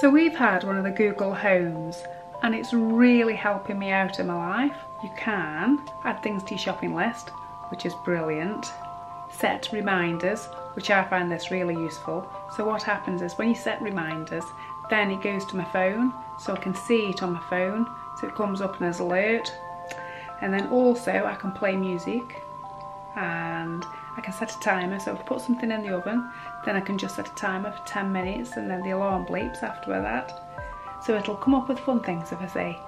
So we've had one of the Google Homes and it's really helping me out in my life. You can add things to your shopping list, which is brilliant. Set reminders, which I find this really useful. So what happens is when you set reminders, then it goes to my phone, so I can see it on my phone, so it comes up as alert. And then also I can play music and I can set a timer, so if I put something in the oven, then I can just set a timer for 10 minutes and then the alarm bleeps after that. So it'll come up with fun things if I say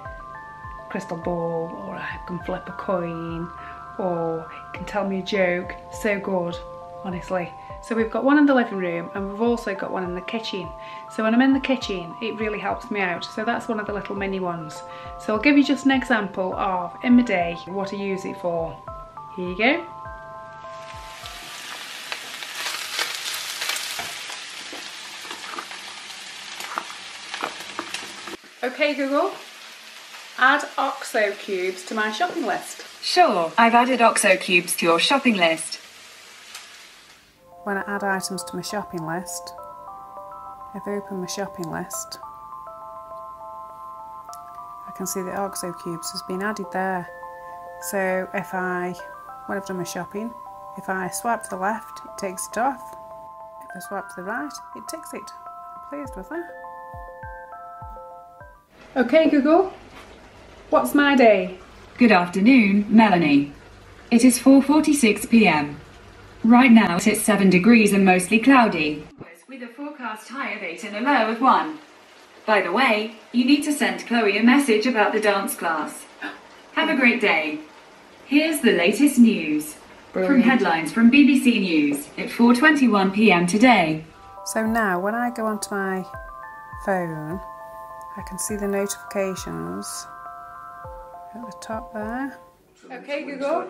crystal ball, or I can flip a coin, or it can tell me a joke. So good, honestly. So we've got one in the living room and we've also got one in the kitchen. So when I'm in the kitchen, it really helps me out. So that's one of the little mini ones. So I'll give you just an example of, in my day, what I use it for. Here you go. Okay Google, add OXO cubes to my shopping list. Sure, I've added OXO cubes to your shopping list. When I add items to my shopping list, if I open my shopping list, I can see that OXO cubes has been added there. So when I've done my shopping, if I swipe to the left, it takes it off. If I swipe to the right, it takes it. I'm pleased with that. Okay Google, what's my day? Good afternoon, Melanie. It is 4:46 p.m. Right now it's 7 degrees and mostly cloudy, with a forecast high of 8 and a low of 1. By the way, you need to send Chloe a message about the dance class. Have a great day. Here's the latest news. From headlines from BBC News at 4:21 p.m. today. So now when I go onto my phone, I can see the notifications at the top there. Okay Google,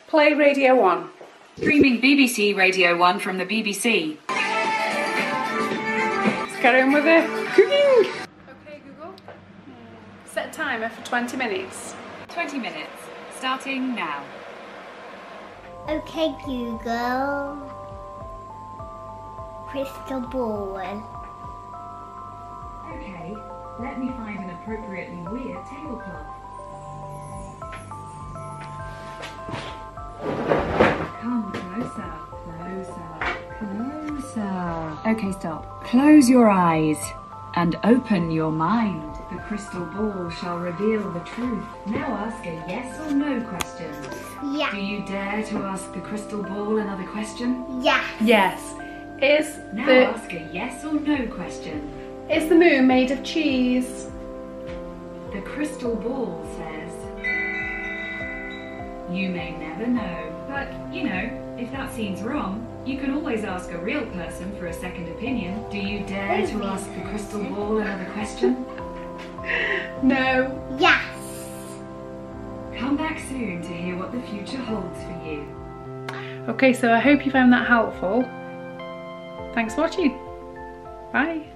play Radio 1. Streaming BBC Radio 1 from the BBC. Let's carry on with the cooking. Okay Google, set a timer for 20 minutes. 20 minutes, starting now. Okay Google, crystal ball. Okay, let me find an appropriately weird tablecloth. Come closer, closer, closer. Okay, stop. Close your eyes and open your mind. The crystal ball shall reveal the truth. Now ask a yes or no question. Yeah. Do you dare to ask the crystal ball another question? Yeah. Yes. Now ask a yes or no question. Is the moon made of cheese? The crystal ball says, you may never know. But, you know, if that seems wrong, you can always ask a real person for a second opinion. Do you dare to ask the crystal ball another question? No. Yes. Come back soon to hear what the future holds for you. Okay, so I hope you found that helpful. Thanks for watching. Bye.